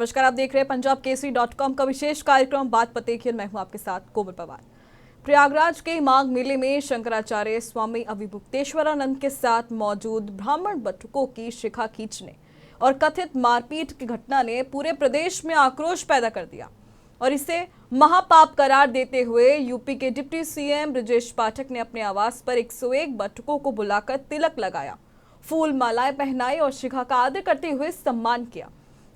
नमस्कार, आप देख रहे हैं पंजाबकेसरी.com का विशेष कार्यक्रम बात पते की। मैं हूं आपके साथ कोमल पवार। प्रयागराज के माघ मेले में शंकराचार्य स्वामी अविमुक्तेश्वरानंद के साथ मौजूद ब्राह्मण बटुकों की शिखा खींचने और कथित मारपीट की घटना ने पूरे प्रदेश में आक्रोश पैदा कर दिया और इसे महापाप करार देते हुए यूपी के डिप्टी सीएम ब्रजेश पाठक ने अपने आवास पर 101 बटुकों को बुलाकर तिलक लगाया, फूल मालाएं पहनाई और शिखा का आदर करते हुए सम्मान किया।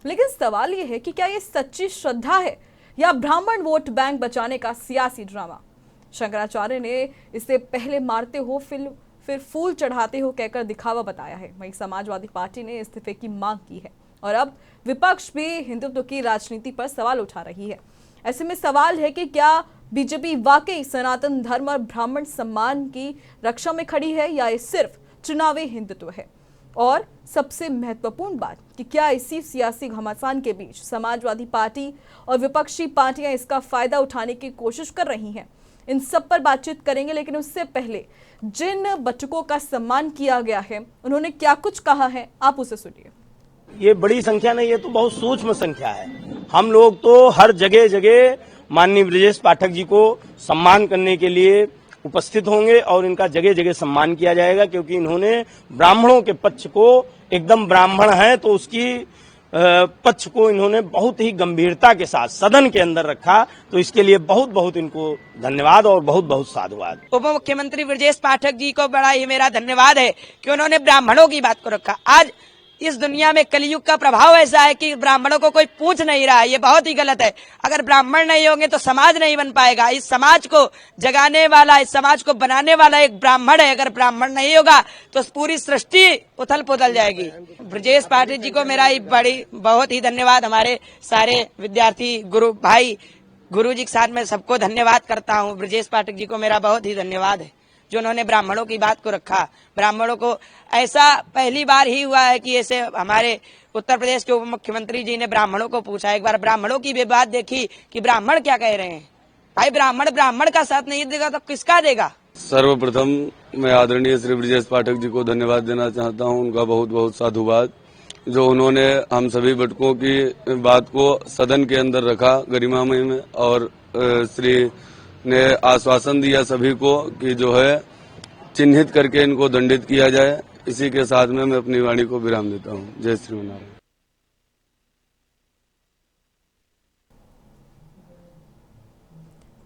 लेकिन सवाल यह है कि क्या ये सच्ची श्रद्धा है या ब्राह्मण वोट बैंक बचाने का सियासी ड्रामा। शंकराचार्य ने इसे पहले मारते हो फिर फूल चढ़ाते हो कहकर दिखावा बताया है। वहीं समाजवादी पार्टी ने इस्तीफे की मांग की है और अब विपक्ष भी हिंदुत्व की राजनीति पर सवाल उठा रही है। ऐसे में सवाल है कि क्या बीजेपी वाकई सनातन धर्म और ब्राह्मण सम्मान की रक्षा में खड़ी है या ये सिर्फ चुनावी हिंदुत्व है। और सबसे महत्वपूर्ण बात कि क्या इसी सियासी घमासान के बीच समाजवादी पार्टी और विपक्षी पार्टियां इसका फायदा उठाने की कोशिश कर रही हैं। इन सब पर बातचीत करेंगे, लेकिन उससे पहले जिन बटुकों का सम्मान किया गया है उन्होंने क्या कुछ कहा है, आप उसे सुनिए। ये बड़ी संख्या नहीं, ये तो बहुत सूक्ष्म संख्या है। हम लोग तो हर जगह जगह माननीय ब्रजेश पाठक जी को सम्मान करने के लिए उपस्थित होंगे और इनका जगह जगह सम्मान किया जाएगा, क्योंकि इन्होंने ब्राह्मणों के पक्ष को, एकदम ब्राह्मण है तो उसकी पक्ष को इन्होंने बहुत ही गंभीरता के साथ सदन के अंदर रखा। तो इसके लिए बहुत बहुत इनको धन्यवाद और बहुत बहुत साधुवाद। उप मुख्यमंत्री ब्रजेश पाठक जी को बड़ा ही मेरा धन्यवाद है कि उन्होंने ब्राह्मणों की बात को रखा। आज इस दुनिया में कलयुग का प्रभाव ऐसा है कि ब्राह्मणों को कोई पूछ नहीं रहा है, ये बहुत ही गलत है। अगर ब्राह्मण नहीं होंगे तो समाज नहीं बन पाएगा। इस समाज को जगाने वाला, इस समाज को बनाने वाला एक ब्राह्मण है। अगर ब्राह्मण नहीं होगा तो पूरी सृष्टि उथल पुथल जाएगी। ब्रजेश पाठक जी को मेरा बहुत ही धन्यवाद। हमारे सारे विद्यार्थी गुरु जी के साथ मैं सबको धन्यवाद करता हूँ। ब्रजेश पाठक जी को मेरा बहुत ही धन्यवाद है जो उन्होंने ब्राह्मणों की बात को रखा। ब्राह्मणों को ऐसा पहली बार ही हुआ है कि ऐसे हमारे उत्तर प्रदेश के उप मुख्यमंत्री जी ने ब्राह्मणों को पूछा। एक बार ब्राह्मणों की भी बात देखी कि ब्राह्मण क्या कह रहे हैं। भाई ब्राह्मण का साथ नहीं देगा तो किसका देगा। सर्वप्रथम मैं आदरणीय श्री ब्रजेश पाठक जी को धन्यवाद देना चाहता हूं। उनका बहुत बहुत साधुवाद जो उन्होंने हम सभी बटुकों की बात को सदन के अंदर रखा गरिमामय में, और श्री ने आश्वासन दिया सभी को कि जो है चिन्हित करके इनको दंडित किया जाए। इसी के साथ में मैं अपनी वाणी को विराम देता हूँ। जय श्री नारायण।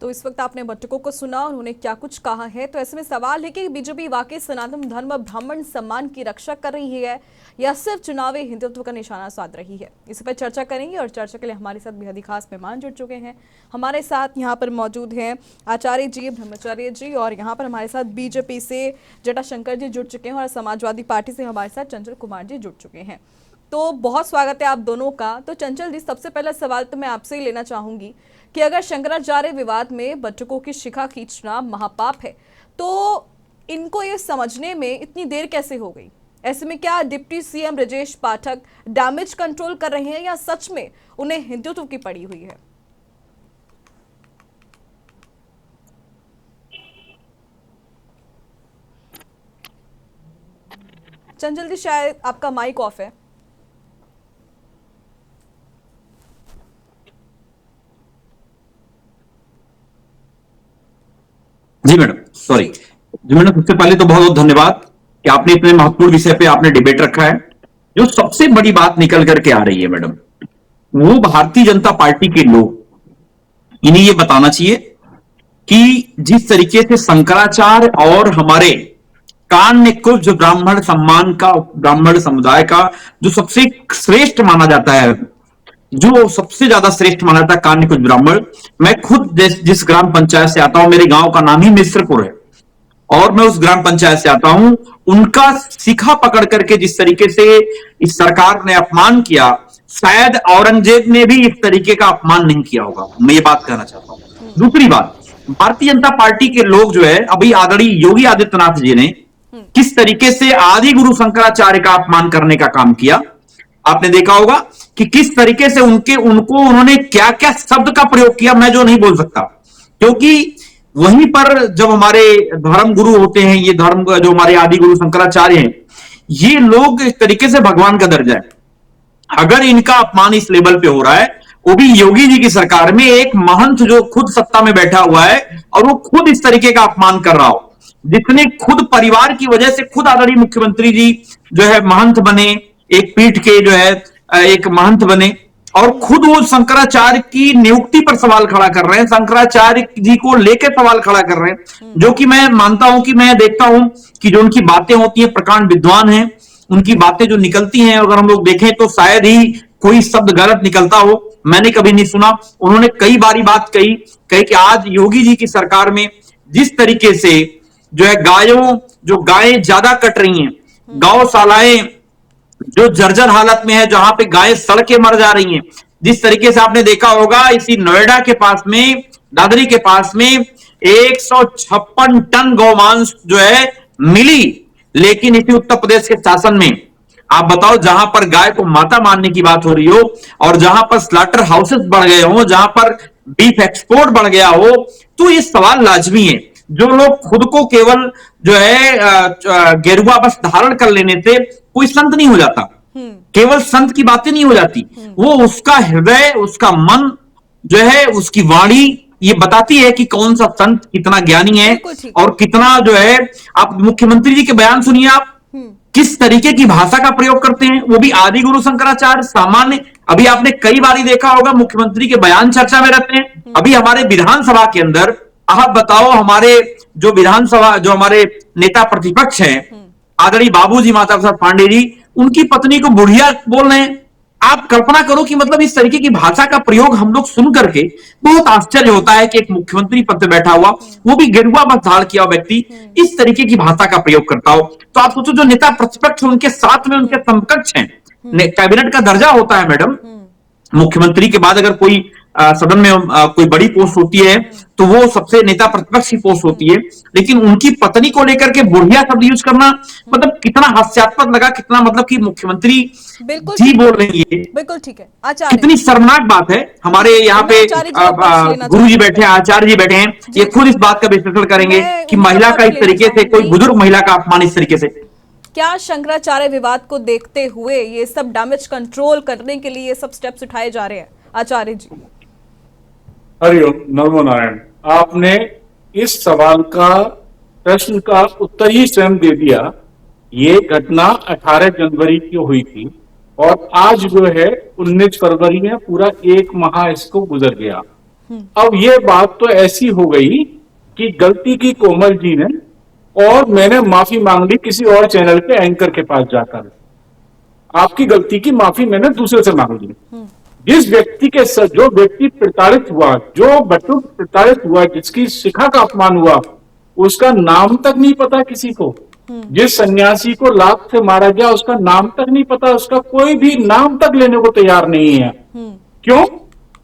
तो इस वक्त आपने बटुकों को सुना, उन्होंने क्या कुछ कहा है। तो ऐसे में सवाल है कि बीजेपी वाकई सनातन धर्म और ब्राह्मण सम्मान की रक्षा कर रही है या सिर्फ चुनावी हिंदुत्व का निशाना साध रही है। इस पर चर्चा करेंगे और चर्चा के लिए हमारे साथ बेहद ही खास मेहमान जुड़ चुके हैं। हमारे साथ यहाँ पर मौजूद हैं आचार्य जी, ब्रह्मचार्य जी, और यहाँ पर हमारे साथ बीजेपी से जटाशंकर जी जुड़ चुके हैं और समाजवादी पार्टी से हमारे साथ चंचल कुमार जी जुड़ चुके हैं। तो बहुत स्वागत है आप दोनों का। तो चंचल जी, सबसे पहला सवाल तो मैं आपसे ही लेना चाहूंगी कि अगर शंकराचार्य विवाद में बटुकों की शिखा खींचना महापाप है तो इनको ये समझने में इतनी देर कैसे हो गई। ऐसे में क्या deputy CM Brajesh Pathak damage control कर रहे हैं या सच में उन्हें हिंदुत्व की पड़ी हुई है। चंचल जी, शायद आपका माइक ऑफ है। जी मैडम, सॉरी जी मैडम। सबसे पहले तो बहुत बहुत धन्यवाद कि आपने इतने महत्वपूर्ण विषय पे आपने डिबेट रखा है। जो सबसे बड़ी बात निकल करके आ रही है मैडम, वो भारतीय जनता पार्टी के लोग, इन्हें ये बताना चाहिए कि जिस तरीके से शंकराचार्य और हमारे कान्य को जो ब्राह्मण सम्मान का, ब्राह्मण समुदाय का जो सबसे श्रेष्ठ माना जाता है, जो सबसे ज्यादा श्रेष्ठ माना जाता है कान्य कुछ ब्राह्मण। मैं खुद जिस ग्राम पंचायत से आता हूं, मेरे गांव का नाम ही मिश्रपुर है और मैं उस ग्राम पंचायत से आता हूं, उनका शिखा पकड़ करके जिस तरीके से इस सरकार ने अपमान किया, शायद औरंगजेब ने भी इस तरीके का अपमान नहीं किया होगा। मैं ये बात कहना चाहता हूं। दूसरी बात, भारतीय जनता पार्टी के लोग जो है, अभी आदरणीय योगी आदित्यनाथ जी ने किस तरीके से आदि गुरु शंकराचार्य का अपमान करने का काम किया, आपने देखा होगा कि किस तरीके से उनको उन्होंने क्या क्या शब्द का प्रयोग किया, मैं जो नहीं बोल सकता। क्योंकि वहीं पर जब हमारे धर्म गुरु होते हैं, ये धर्म जो हमारे आदि गुरु शंकराचार्य हैं, ये लोग इस तरीके से भगवान का दर्जा है। अगर इनका अपमान इस लेवल पे हो रहा है, वो भी योगी जी की सरकार में, एक महंत जो खुद सत्ता में बैठा हुआ है और वो खुद इस तरीके का अपमान कर रहा हो, जिसने खुद परिवार की वजह से खुद आदरणीय मुख्यमंत्री जी जो है महंत बने, एक पीठ के जो है एक महंत बने, और खुद वो शंकराचार्य की नियुक्ति पर सवाल खड़ा कर रहे हैं, शंकराचार्य जी को लेकर सवाल खड़ा कर रहे हैं, जो कि मैं मानता हूं कि मैं देखता हूं कि जो उनकी बातें होती हैं, प्रकांड विद्वान हैं, उनकी बातें जो निकलती हैं, अगर हम लोग देखें तो शायद ही कोई शब्द गलत निकलता हो, मैंने कभी नहीं सुना। उन्होंने कई बारी बात कही कि आज योगी जी की सरकार में जिस तरीके से जो है जो गायें ज्यादा कट रही हैं, गौशालाएं जो जर्जर हालत में है, जहां पे गायें सड़के मर जा रही हैं, जिस तरीके से आपने देखा होगा इसी नोएडा के पास में, दादरी के पास में 156 टन गौमांस जो है मिली, लेकिन इसी उत्तर प्रदेश के शासन में आप बताओ, जहां पर गाय को माता मानने की बात हो रही हो और जहां पर स्लॉटर हाउसेस बढ़ गए हो, जहां पर बीफ एक्सपोर्ट बढ़ गया हो, तो ये सवाल लाजमी है। जो लोग खुद को केवल जो है गेरुआ बस धारण कर लेने से कोई संत नहीं हो जाता, केवल संत की बातें नहीं हो जाती, वो उसका हृदय, उसका मन जो है, उसकी वाणी ये बताती है कि कौन सा संत कितना ज्ञानी है और कितना जो है। आप मुख्यमंत्री जी के बयान सुनिए, आप किस तरीके की भाषा का प्रयोग करते हैं, वो भी आदि गुरु शंकराचार्य सामान्य। अभी आपने कई बार देखा होगा मुख्यमंत्री के बयान चर्चा में रहते हैं। अभी हमारे विधानसभा के अंदर आप बताओ, हमारे जो विधानसभा जो हमारे नेता प्रतिपक्ष हैं आदरणीय बाबूजी माता प्रसाद पांडे जी, उनकी पत्नी को बुढ़िया बोल रहे हैं। आप कल्पना करो कि मतलब इस तरीके की भाषा का प्रयोग हम लोग सुन करके बहुत आश्चर्य होता है कि एक मुख्यमंत्री पद पे बैठा हुआ, वो भी गेरुआ बस धारण किया व्यक्ति, इस तरीके की भाषा का प्रयोग करता हो। तो आप सोचो, जो नेता प्रतिपक्ष उनके साथ में उनके समकक्ष हैं, कैबिनेट का दर्जा होता है मैडम, मुख्यमंत्री के बाद अगर कोई सदन में कोई बड़ी पोस्ट होती है तो वो सबसे नेता प्रतिपक्ष की पोस्ट होती है, लेकिन उनकी पत्नी को लेकर के बुढ़िया शब्द यूज करना मतलब कितना हास्यास्पद लगा, कितना मतलब कि मुख्यमंत्री जी बोल रही है। बिल्कुल ठीक है आचार्य, कितनी शर्मनाक बात है। हमारे यहाँ पे गुरु जी बैठे हैं, आचार्य जी बैठे हैं, ये खुद इस बात का विश्लेषण करेंगे कि महिला का इस तरीके से, कोई बुजुर्ग महिला का अपमान इस तरीके से। क्या शंकराचार्य विवाद को देखते हुए ये सब डैमेज कंट्रोल करने के लिए ये सब स्टेप्स उठाए जा रहे हैं आचार्य जी? हरिओम, नमो नारायण। आपने इस सवाल का, प्रश्न का उत्तर ही स्वयं दे दिया। ये घटना 18 जनवरी की हुई थी और आज जो है 19 फरवरी में पूरा एक माह इसको गुजर गया। अब ये बात तो ऐसी हो गई कि गलती की कोमल जी ने, और मैंने माफी मांग ली किसी और चैनल के एंकर के पास जाकर। आपकी गलती की माफी मैंने दूसरे से मांग ली। जिस व्यक्ति के साथ, जो व्यक्ति प्रताड़ित हुआ, जो बटुक प्रताड़ित हुआ, जिसकी शिखा का अपमान हुआ, उसका नाम तक नहीं पता किसी को। जिस सन्यासी को लात से मारा गया उसका नाम तक नहीं पता, उसका कोई भी नाम तक लेने को तैयार नहीं है। क्यों?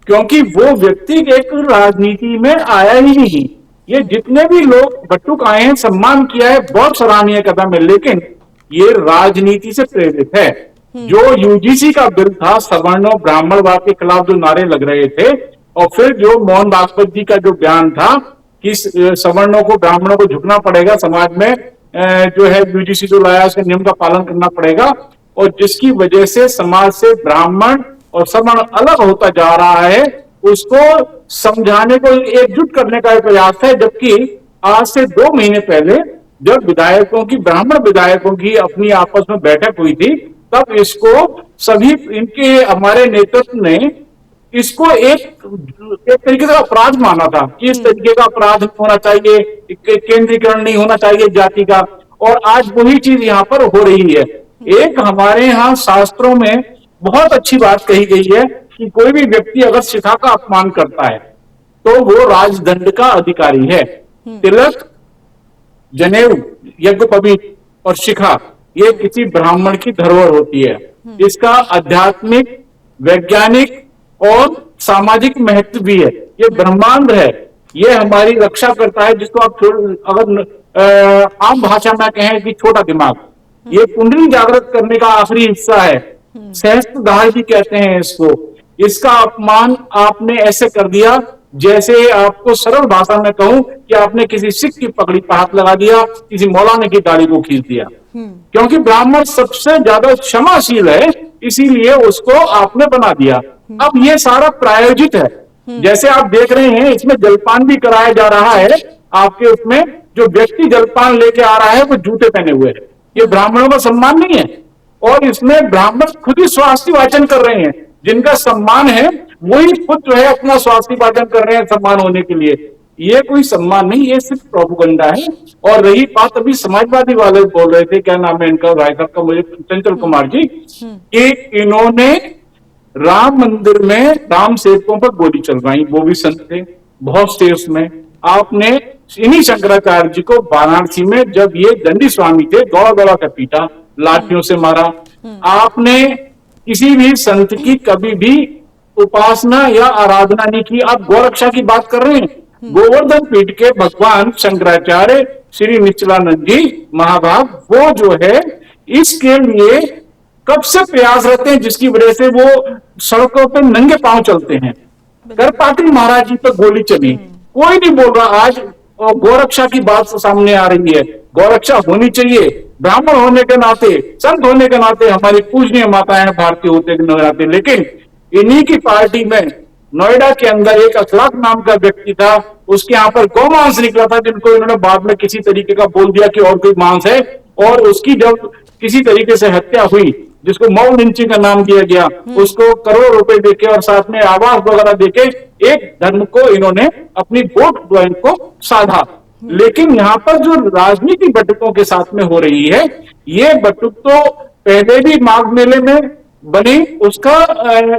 क्योंकि वो व्यक्ति एक राजनीति में आया ही नहीं। ये जितने भी लोग बटुक आए हैं, सम्मान किया है, बहुत सराहनीय कदम है, लेकिन ये राजनीति से प्रेरित है। जो यूजीसी का बिल था, सवर्णों ब्राह्मणवाद के खिलाफ जो नारे लग रहे थे, और फिर जो मोहन भागवत जी का जो बयान था कि सवर्णों को, ब्राह्मणों को झुकना पड़ेगा, समाज में जो है यूजीसी जो लाया उसके नियम का पालन करना पड़ेगा, और जिसकी वजह से समाज से ब्राह्मण और सवर्ण अलग होता जा रहा है, उसको समझाने को, एकजुट करने का प्रयास है। जबकि आज से 2 महीने पहले जब विधायकों की, ब्राह्मण विधायकों की अपनी आपस में बैठक हुई थी, तब इसको सभी इनके, हमारे नेतृत्व ने इसको एक तरीके से अपराध माना था कि इस तरीके का अपराध होना चाहिए, केंद्रीकरण नहीं होना चाहिए जाति का। और आज वही चीज यहाँ पर हो रही है। एक हमारे यहाँ शास्त्रों में बहुत अच्छी बात कही गई है कि कोई भी व्यक्ति अगर शिखा का अपमान करता है तो वो राजदंड का अधिकारी है। तिलक, जनेऊ, यज्ञोपवीत और शिखा, ये किसी ब्राह्मण की धरोहर होती है। इसका आध्यात्मिक, वैज्ञानिक और सामाजिक महत्व भी है। ये ब्रह्मांड है, ये हमारी रक्षा करता है, जिसको आप अगर आम भाषा में कहें कि छोटा दिमाग, ये कुंडली जागृत करने का आखिरी हिस्सा है। सहस्त्रधार भी कहते हैं इसको। इसका अपमान आपने ऐसे कर दिया जैसे, आपको सरल भाषा में कहूं कि आपने किसी सिख की पगड़ी पर हाथ लगा दिया, किसी मौलाना की दाढ़ी को खींच दिया। क्योंकि ब्राह्मण सबसे ज्यादा क्षमाशील है, इसीलिए उसको आपने बना दिया। अब ये सारा प्रायोजित है। जैसे आप देख रहे हैं, इसमें जलपान भी कराया जा रहा है। आपके उसमें जो व्यक्ति जलपान लेके आ रहा है वो जूते पहने हुए है। ये ब्राह्मणों का सम्मान नहीं है। और इसमें ब्राह्मण खुद ही स्वास्थ्य वाचन कर रहे हैं। जिनका सम्मान है वही खुद जो है अपना स्वास्थ्य वाचन कर रहे हैं सम्मान होने के लिए। ये कोई सम्मान नहीं, ये सिर्फ प्रोपेगेंडा है। और रही बात, अभी समाजवादी वाले बोल रहे थे, क्या नाम है इनका, रायगढ़ का, मुझे चंचल कुमार जी, कि इन्होंने राम मंदिर में राम सेवकों पर गोली चलवाई। वो भी संत थे, बहुत से उसमें। आपने इन्हीं शंकराचार्य जी को वाराणसी में जब ये दंडी स्वामी थे, दौड़ा दौड़ा कर पीटा, लाठियों से मारा। आपने किसी भी संत की कभी भी उपासना या आराधना नहीं की। आप गौरक्षा की बात कर रहे हैं। गोवर्धन पीठ के भगवान शंकराचार्य श्री निश्चलानंद जी महाभाग, वो जो है इसके लिए कब से प्रयासरत हैं, जिसकी वजह से वो सड़कों पे नंगे पांव चलते हैं। करपात्री महाराज जी पर गोली चली, कोई नहीं बोल रहा। आज गौरक्षा की बात सामने आ रही है। गौरक्षा होनी चाहिए। ब्राह्मण होने के नाते, संत होने के नाते हमारी पूजनीय माताएं भारतीय होते के नाते। लेकिन इन्हीं की पार्टी में नोएडा के अंदर एक अखलाक नाम का व्यक्ति था, उसके यहाँ पर गौमांस निकला था, जिनको इन्होंने बाद में किसी तरीके का बोल दिया कि और कोई मांस है। और उसकी जब किसी तरीके से हत्या हुई, जिसको मऊ लिंचिंग का नाम दिया गया, उसको करोड़ रुपए देके और साथ में आवास वगैरह देके एक धर्म को इन्होंने अपनी वोट बैंक को साधा। लेकिन यहाँ पर जो राजनीति बटुकों के साथ में हो रही है, ये बटुक तो पहले भी माघ मेले में बने, उसका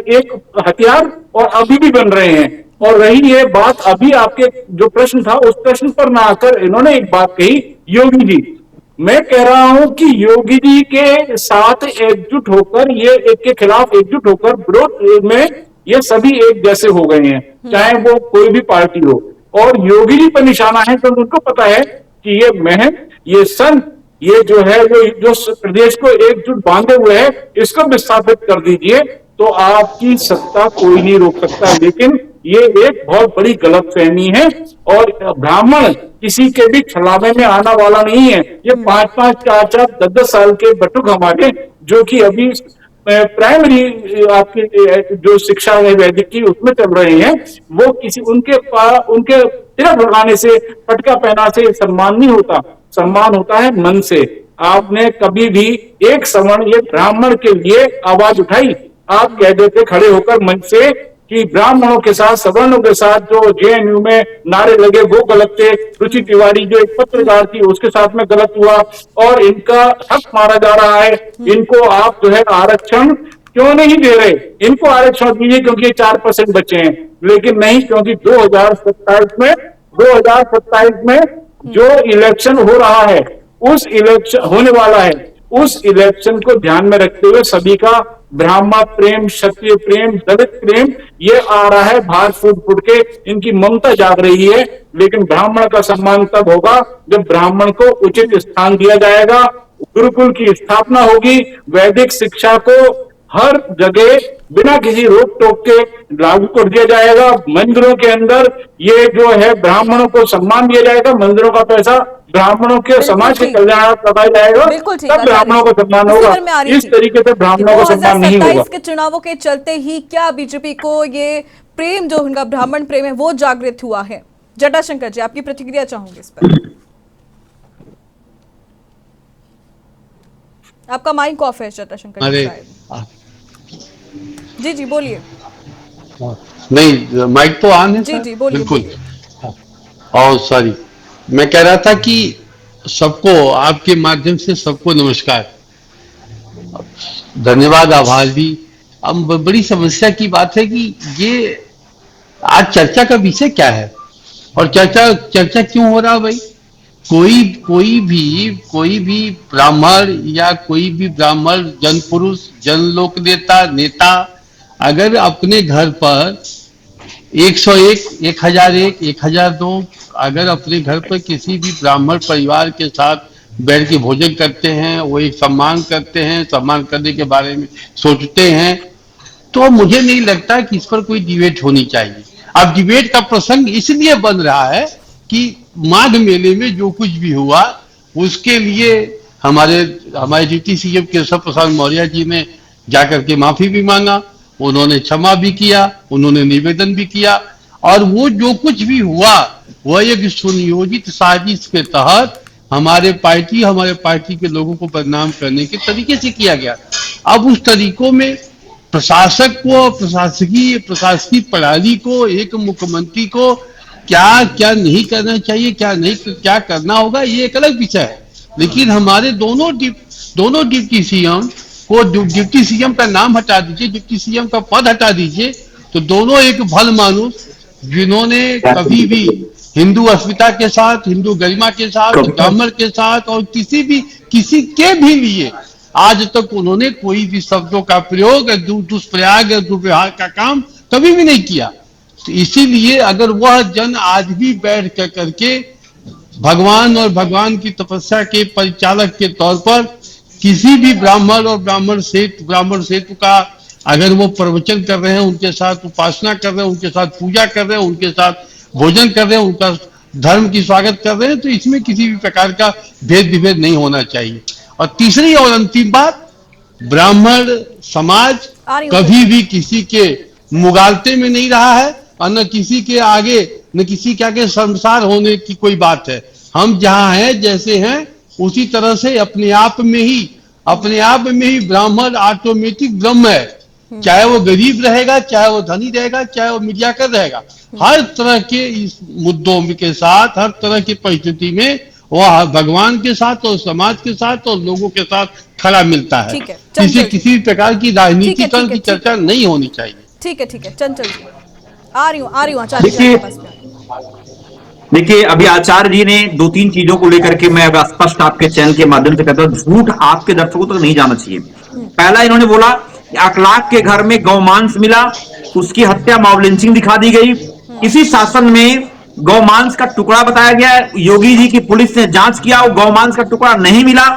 एक हथियार और अभी भी बन रहे हैं। और रही ये बात, अभी आपके जो प्रश्न था उस प्रश्न पर ना आकर इन्होंने एक बात कही, योगी जी। मैं कह रहा हूं कि योगी जी के साथ एकजुट होकर, ये एक के खिलाफ एकजुट होकर विरोध में ये सभी एक जैसे हो गए हैं, चाहे वो कोई भी पार्टी हो। और योगी जी पर निशाना है, तो उनको पता है कि ये महंत, ये संत, ये जो है जो प्रदेश को एकजुट बांधे हुए है, इसको विस्थापित कर दीजिए तो आपकी सत्ता कोई नहीं रोक सकता। लेकिन ये एक बहुत बड़ी गलतफहमी है। और ब्राह्मण किसी के भी छलावे में आना वाला नहीं है। ये 5-5, 4-4, 10-10 साल के बटुक हमारे, जो कि अभी प्राइमरी आपकी जो शिक्षा है वैदिक की, उसमें चल रहे हैं, वो किसी उनके तिलक लगाने से, पटका पहना से सम्मान नहीं होता। सम्मान होता है मन से। आपने कभी भी एक सवर्ण, ये ब्राह्मण के लिए आवाज उठाई? आप कह देते खड़े होकर मंच से कि ब्राह्मणों के साथ, सवर्णों के साथ जो जेएनयू में नारे लगे वो गलत थे। रुचि तिवारी जो एक पत्रकार थी, उसके साथ में गलत हुआ और इनका हक मारा जा रहा है। इनको आप जो है आरक्षण क्यों नहीं दे रहे? इनको आरक्षण दीजिए क्योंकि 4% बचे हैं। लेकिन नहीं, क्योंकि 2027 में जो इलेक्शन हो रहा है, उस इलेक्शन होने वाला है, उस इलेक्शन को ध्यान में रखते हुए सभी का ब्राह्मण प्रेम, क्षत्रिय प्रेम, दलित प्रेम ये आ रहा है बाहर फूट फूट के। इनकी ममता जाग रही है। लेकिन ब्राह्मण का सम्मान तब होगा जब ब्राह्मण को उचित स्थान दिया जाएगा, गुरुकुल की स्थापना होगी, वैदिक शिक्षा को हर जगह बिना किसी रोक टोक के लागू कर दिया जाएगा। मंदिरों के अंदर ये जो है ब्राह्मणों को सम्मान दिया जाएगा। मंदिरों का पैसा ब्राह्मणों के समाज के कल्याण लगाया जाएगा, तब ब्राह्मणों को सम्मान होगा। इस तरीके से ब्राह्मणों को सम्मान नहीं होगा। 2027 के चुनावों के चलते ही क्या बीजेपी को ये प्रेम, जो उनका ब्राह्मण प्रेम है, वो जागृत हुआ है? जटाशंकर जी, आपकी प्रतिक्रिया चाहूंगी इस पर। आपका माइक ऑफ है जटाशंकर जी। जी जी बोलिए। नहीं, माइक तो ऑन है। जी जी बोलिए। बिल्कुल। और सॉरी, मैं कह रहा था कि सबको आपके माध्यम से सबको नमस्कार, धन्यवाद, आभार भी। अब बड़ी समस्या की बात है कि ये आज चर्चा का विषय क्या है और चर्चा क्यों हो रहा भाई? कोई भी ब्राह्मण या कोई भी ब्राह्मण जनपुरुष, जनलोक नेता अगर अपने घर पर 101, 1001, 1002 अगर अपने घर पर किसी भी ब्राह्मण परिवार के साथ बैठ के भोजन करते हैं, वो एक सम्मान करते हैं, सम्मान करने के बारे में सोचते हैं, तो मुझे नहीं लगता कि इस पर कोई डिबेट होनी चाहिए। अब डिबेट का प्रसंग इसलिए बन रहा है कि माघ मेले में जो कुछ भी हुआ उसके लिए हमारे हमारे डिप्टी सीएम केशव प्रसाद मौर्य जी ने जाकर के माफी भी मांगा, उन्होंने क्षमा भी किया, उन्होंने निवेदन भी किया, और वो जो कुछ भी हुआ वह एक सुनियोजित साजिश के तहत हमारे पार्टी के लोगों को बदनाम करने के तरीके से किया गया। अब उस तरीकों में प्रशासक को, प्रशासकीय प्रणाली को, एक मुख्यमंत्री को क्या क्या नहीं करना चाहिए, क्या करना होगा, ये एक अलग विषय है। लेकिन हमारे दोनों डिप्टी सीएम को, डिप्टी सीएम का नाम हटा दीजिए, डिप्टी सीएम का पद हटा दीजिए, तो दोनों एक भल मानुष जिन्होंने कभी भी हिंदू अस्मिता के साथ, हिंदू गरिमा के साथ, ब्राह्मण के साथ और किसी के भी लिए आज तक उन्होंने कोई भी शब्दों का प्रयोग, दुष्प्रयाग, दुर्व्यवहार का काम कभी भी नहीं किया। तो इसीलिए अगर वह जन आज भी बैठ करके भगवान और भगवान की तपस्या के परिचालक के तौर पर किसी भी ब्राह्मण और ब्राह्मण सेतु का अगर वो प्रवचन कर रहे हैं, उनके साथ उपासना कर रहे हैं, उनके साथ पूजा कर रहे हैं, उनके साथ भोजन कर रहे हैं, उनका धर्म की स्वागत कर रहे हैं, तो इसमें किसी भी प्रकार का भेद विभेद नहीं होना चाहिए। और तीसरी और अंतिम बात, ब्राह्मण समाज कभी भी किसी के मुगालते में नहीं रहा है और न किसी के आगे शर्मसार होने की कोई बात है। हम जहां हैं, जैसे हैं, उसी तरह से अपने आप में ही ब्राह्मण ऑटोमेटिक ब्रह्म है। चाहे वो गरीब रहेगा, चाहे वो धनी रहेगा, चाहे वो मीडियाकर रहेगा, हर तरह के इस मुद्दों के साथ, हर तरह की परिस्थिति में वह भगवान के साथ और समाज के साथ और लोगों के साथ खड़ा मिलता है। किसी भी प्रकार की राजनीतिकरण की चर्चा नहीं होनी चाहिए। ठीक है चंचल जी, आ रही हूँ आचार्य जी के पास में। देखिए, अभी आचार्य जी ने 2-3 चीजों को लेकर के मैं अब स्पष्ट आपके चैनल के माध्यम से कहता हूं, झूठ आपके दर्शकों तक नहीं जाना चाहिए। पहला इन्होंने बोला कि अखलाक के घर में गौमांस मिला, उसकी हत्या मॉब लिंचिंग दिखा दी गई। इसी शासन में गौमांस का टुकड़ा बताया गया, योगी जी की पुलिस ने जांच किया, वो गौमांस का टुकड़ा नहीं मिला,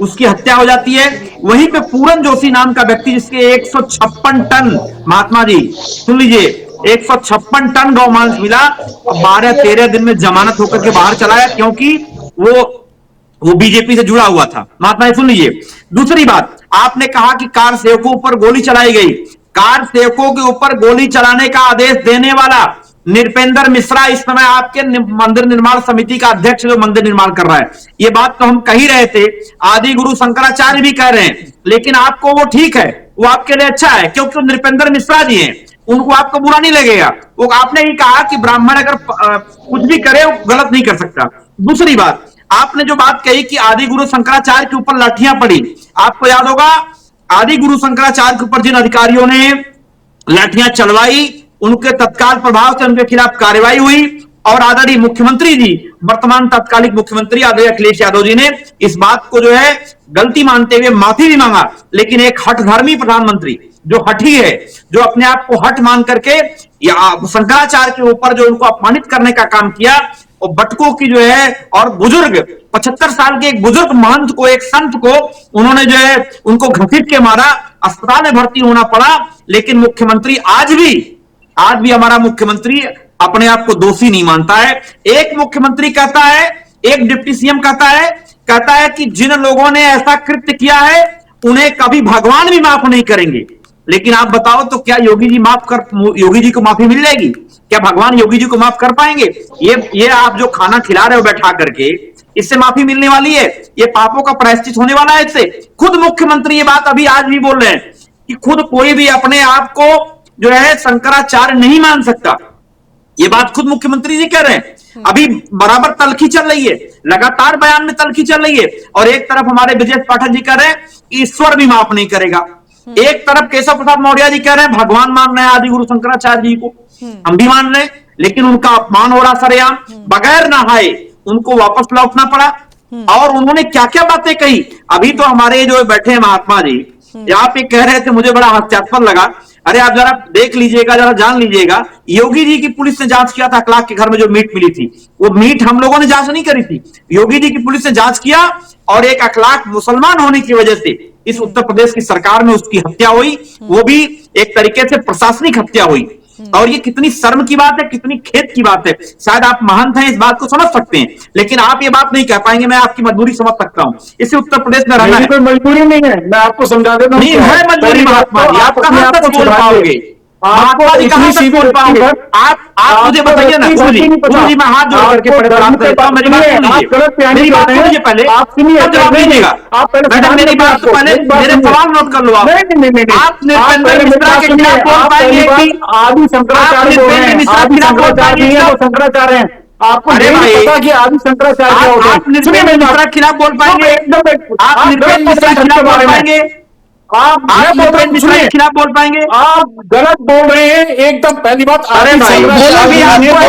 उसकी हत्या हो जाती है। वहीं पे पूरन जोशी नाम का व्यक्ति, जिसके 156 टन, महात्मा जी सुन लीजिए, 156 टन गौमांस मिला, 12-13 दिन में जमानत होकर के बाहर चला गया, क्योंकि वो बीजेपी से जुड़ा हुआ था। महात्मा जी सुन लीजिए। दूसरी बात, आपने कहा कि कार सेवकों पर गोली चलाई गई। कार सेवकों के ऊपर गोली चलाने का आदेश देने वाला नृपेंद्र मिश्रा इस समय आपके मंदिर निर्माण समिति का अध्यक्ष, जो मंदिर निर्माण कर रहा है। ये बात तो हम कह ही रहे थे, आदि गुरु शंकराचार्य भी कह रहे हैं, लेकिन आपको वो ठीक है, वो आपके लिए अच्छा है, क्योंकि नृपेंद्र मिश्रा जी हैं, उनको आपको बुरा नहीं लगेगा। वो आपने ही कहा कि ब्राह्मण अगर कुछ भी करे वो गलत नहीं कर सकता। दूसरी बात, आपने जो बात कही कि आदि गुरु शंकराचार्य के ऊपर लाठियां पड़ी, आपको याद होगा आदि गुरु शंकराचार्य के ऊपर जिन अधिकारियों ने लाठियां चलवाई, उनके तत्काल प्रभाव से उनके खिलाफ कार्रवाई हुई, और आदरणीय मुख्यमंत्री जी, वर्तमान तत्कालिक मुख्यमंत्री आदरणीय अखिलेश यादव जी ने इस बात को जो है गलती मानते हुए माफी भी मांगा। लेकिन एक हठधर्मी प्रधानमंत्री, जो हठी है, जो अपने आप को हठ मान करके शंकराचार्य के ऊपर जो उनको अपमानित करने का काम किया, और बटकों की जो है, और बुजुर्ग 75 साल के एक बुजुर्ग महंत को, एक संत को उन्होंने जो है उनको घसीट के मारा, अस्पताल में भर्ती होना पड़ा। लेकिन मुख्यमंत्री आज भी हमारा मुख्यमंत्री अपने आप को दोषी नहीं मानता है। एक मुख्यमंत्री कहता है, एक डिप्टी सीएम कहता है कि जिन लोगों ने ऐसा कृत्य किया है उन्हें कभी भगवान भी माफ नहीं करेंगे। लेकिन आप बताओ तो क्या योगी जी को माफी मिल जाएगी? क्या भगवान योगी जी को माफ कर पाएंगे? ये आप जो खाना खिला रहे हो बैठा करके, इससे माफी मिलने वाली है? ये पापों का प्रायश्चित होने वाला है इससे? खुद मुख्यमंत्री ये बात अभी आज भी बोल रहे हैं कि खुद कोई भी अपने आप को जो है शंकराचार्य नहीं मान सकता। ये बात खुद मुख्यमंत्री जी कह रहे हैं। अभी बराबर तलखी चल रही है, लगातार बयान में तलखी चल रही है, और एक तरफ हमारे ब्रजेश पाठक जी कह रहे हैं ईश्वर भी माफ नहीं करेगा, एक तरफ केशव प्रसाद मौर्य जी कह रहे हैं भगवान मान रहे हैं आदि गुरु शंकराचार्य जी को, हम भी मान रहे हैं, लेकिन उनका अपमान हो रहा सरेआम, बगैर नहाए उनको वापस लौटना पड़ा। और उन्होंने क्या क्या बातें कही, अभी तो हमारे जो बैठे हैं महात्मा जी यहाँ पे कह रहे थे, मुझे बड़ा हास्यास्पद लगा। अरे आप जरा देख लीजिएगा, जरा जान लीजिएगा, योगी जी की पुलिस ने जांच किया था अखलाक के घर में जो मीट मिली थी, वो मीट हम लोगों ने जांच नहीं करी थी, योगी जी की पुलिस ने जांच किया, और एक अखलाक मुसलमान होने की वजह से इस उत्तर प्रदेश की सरकार में उसकी हत्या हुई, वो भी एक तरीके से प्रशासनिक हत्या हुई। और ये कितनी शर्म की बात है, कितनी खेद की बात है। शायद आप महंत हैं, इस बात को समझ सकते हैं, लेकिन आप ये बात नहीं कह पाएंगे। मैं आपकी मजबूरी समझ सकता हूं, इसे उत्तर प्रदेश में रहना है। कोई मजबूरी नहीं है, मैं आपको समझा देता हूँ। नहीं है मजबूरी महात्मा जी, आप कहां तक बोल पाओगे? महात्मा जी कहां तक बोल पाओगे? आप मुझे बताइए ना। गुरु जी मैं हाथ जोड़ करके प्रणाम करता हूं, मेरी बात सुन लीजिए, मेरी बात सुन लीजिए पहले, आप जवाब दीजिएगा। मैडम मेरी बात तो पहले, मेरे सवाल नोट कर लो। आप नृपेंद्र मिश्रा के खिलाफ बोल पाएंगे कि आदि शंकराचार्य बोल रहे हैं? आदि शंकराचार्य नहीं है, वो शंकराचार्य हैं। आपको नहीं पता कि आदि शंकराचार्य क्या होते हैं? आप नृपेंद्र मिश्रा के खिलाफ बोल पाएंगे? आप नृपेंद्र मिश्रा के खिलाफ बोल पाएंगे? आप नृपेंद्र मिश्रा के खिलाफ बोल पाएंगे? आप गलत बोल रहे हैं एकदम। पहली बात, अरे भाई शंकराचार्य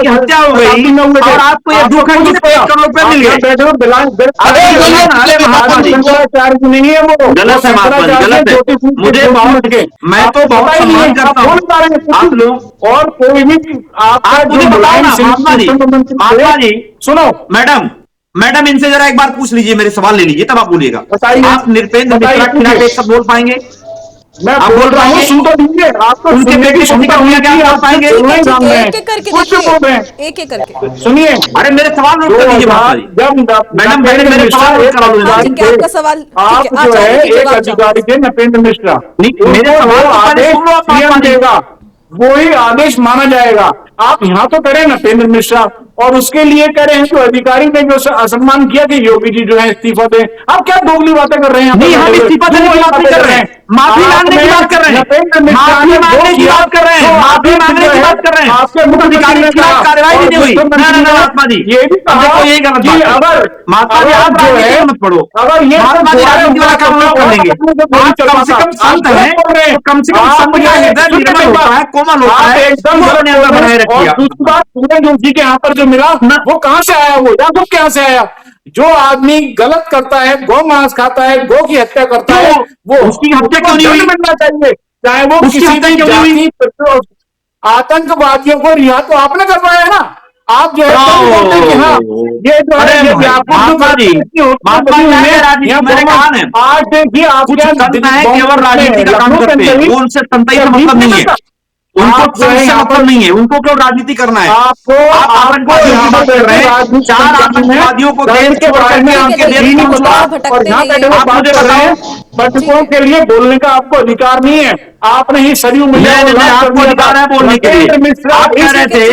हत्या हो गई और आपको ये धोखा की 1 करोड़ रुपए मिल गए। शंकराचार्य नहीं है वो, गलत है महात्मा जी, गलत है। मुझे बहुत, मैं तो बहुत सम्मान करता हूँ आप लोग। और कोई भी आप मुझे बताओ ना महात्मा जी, सुनो मैडम इनसे जरा एक बार पूछ लीजिए, मेरे सवाल ले लीजिए, तब आप बोलिएगा। आप नृपेंद्र मिश्रा के खिलाफ एक सब बोल पाएंगे? मैं आप बोल रहा हूँ, पाएंगे? सुन तो दीजिए। आप उनके बेटे शादी का हुआ क्या आप पाएंगे? एक एक करके कुछ बोल रहे हैं, देखिए, एक एक करके सुनिए। अरे मेरे सवाल नोट कर लीजिए महात्मा जी। मैडम पहले मेरे सवाल नोट करा लो। ठीक है, आपका सवाल ठीक आप है, जो है आचार्य जी एक जवाब अधिकारी थे नृपेंद्र मिश्रा, मेरे सवाल तो पहले सुन लो आप सीएम महात्मा जी। देगा, वो ही आदेश माना जाएगा। आप यहाँ तो करें नृपेंद्र मिश्रा, और उसके लिए कह रहे हैं कि अधिकारी ने जो असम्मान किया कि योगी जी जो है इस्तीफा दें। आप क्या दोगली बातें कर रहे हैं? नहीं, हम इस्तीफा देने की बात नहीं कर रहे हैं, माफी मांगने की बात कर रहे हैं, माफी मांगने की बात कर रहे हैं, माफी मांगने की बात कर रहे हैं। आपके उस अधिकारी के खिलाफ कार्रवाई नहीं हुई। ना महात्मा जी, ये भी देखो यही गलत बात है। अगर महात्मा जी आप राजनीति में मत पढ़ो। अगर ये महात्मा जी राजनीति वाला काम नहीं कर लेंगे। आप कम से कम संत हैं, तो कम से कम संत का हृदय निर्मल होता है, कोमल होता है, एकदम अपने अंदर बनाए रखिए। दूसरी बात, पूरे जोशी के यहाँ पर जो मिला वो कहाँ से आया? वो या वो कहाँ से आया? जो आदमी गलत करता है, गौ मांस खाता है, गौ की हत्या करता है, वो उसकी हत्या क्यों नहीं हुई? मिलना चाहिए, चाहे वो किसी भी जाति आतंकवादियों को रिहा तो आपने करवाया है ना। आप जो है बोलते हैं कि हाँ ये जो है ये महात्मा जी, महात्मा जी मैंने कहा ना, आज देखिए आप कुछ संत हैं केवल राजनीति का काम करते हैं, वो उनसे संतई का मतलब नहीं है, उनको संत से मतलब नहीं है, उनको क्यों राजनीति करना है? आप आतंकवादियों की बात कर रहे हैं, 4 आतंकवादियों को देश के बारे में आपके देश में और यहाँ पे आप मुझे बताएं, बच्चों के लिए बोलने का आपको अधिकार नहीं है। आपने ही सरयू मैया आपको अधिकार है बोलने के लिए। आप कह रहे थे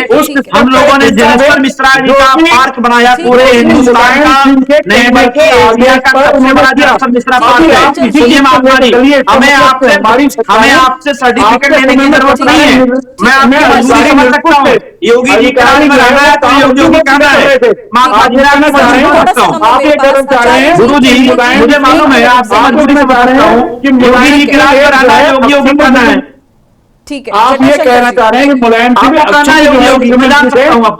हम लोगों ने जनेश्वर मिश्रा जी का पार्क बनाया पूरे हिंदुस्तान का, नहीं बल्कि एशिया का सबसे बड़ा जनेश्वर मिश्रा पार्क है। सुनिए महात्मा जी, हमें आपसे सर्टिफिकेट लेने की जरूरत नहीं है। मैं आपकी मजबूरी समझ सकता हूँ, योगी जी के राज में रहना है तो योगी जी कहना है, महात्मा जी मैं मजबूरी समझ सकता हूँ। आप ये कहना चाह रहे हैं गुरु जी मुझे मालूम है, आपसे मजबूरी समझ सकता हूँ कि योगी जी के राज में रहना है, योगी कहना है। ठीक है, आप ये कहना चाह रहे हैं कि मुलायम सिंह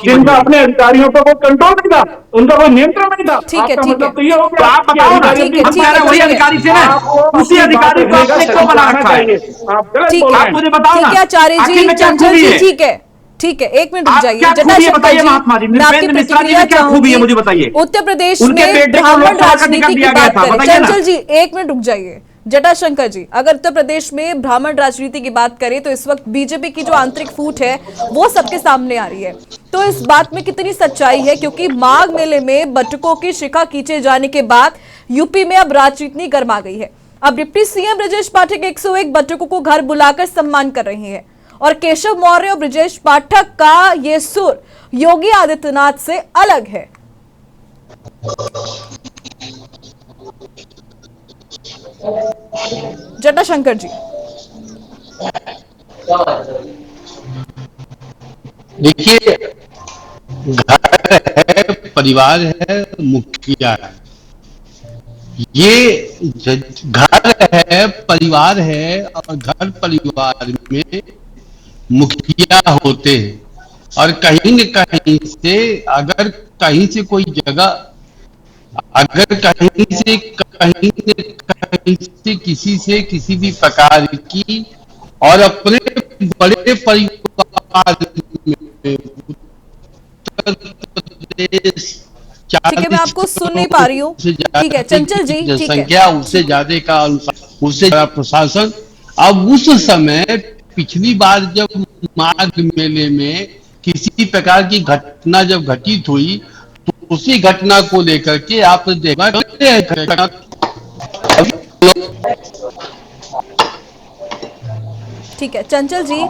जिनका अपने अधिकारियों पर कोई कंट्रोल नहीं था, उनका कोई नियंत्रण नहीं था। ठीक है, ठीक है। तो ये हो तो आप बताओ ना, ठीक है, हम कह रहे हैं वही अधिकारी से ना, उसी अधिकारी को आपने क्यों बना रखा है? ठीक है, आप मुझे बताओ ना, ठीक है आचार्य आखिर जी, में क्या चंचल खूबी जी, है? ठीक है, ठीक है, 1 मिनट रुक आप जाइए। क्या खूबी है जटाशंकर बताइए जी, महात्मा जी, मैं आपकी नृपेंद्र मिश्रा जी प्रतिक्रिया में क्या खूबी है चाहूंगी। मुझे बताइए। उत्तर प्रदेश उनके में बेटे को ब्राह्मण लोकसभा का राजनीति टिकट की दिया गया बात था, करें, बताइए ना। चंचल जी 1 मिनट रुक जाइए। जटाशंकर जी, अगर उत्तर प्रदेश में ब्राह्मण राजनीति की बात करें तो इस वक्त बीजेपी की जो आंतरिक फूट है वो सबके सामने आ रही है, तो इस बात में कितनी सच्चाई है? क्योंकि माघ मेले में बटुकों की शिखा खींचे जाने के बाद यूपी में अब राजनीति गर्मा गई है। अब डिप्टी सीएम ब्रजेश पाठक 101 बटुकों को घर बुलाकर सम्मान कर रहे हैं और केशव मौर्य और ब्रजेश पाठक का ये सुर योगी आदित्यनाथ से अलग है। जटाशंकर जी, देखिए, घर है, परिवार है, मुखिया है। ये घर है, परिवार है, और घर परिवार में मुखिया होते हैं। और कहीं न कहीं से अगर कहीं से कोई जगह, अगर कहीं से किसी से किसी भी प्रकार की, और अपने बड़े परिवार में उत्तर प्रदेश ठीक है, मैं आपको सुन नहीं पा रही हूँ। ठीक है चंचल जी, ठीक है, जनसंख्या उससे ज्यादा का अनुसार उससे बड़ा प्रशासन। अब उस समय पिछली बार जब माघ मेले में किसी प्रकार की घटना जब घटित हुई तो उसी घटना को लेकर के आप देखा ठीक है चंचल जी,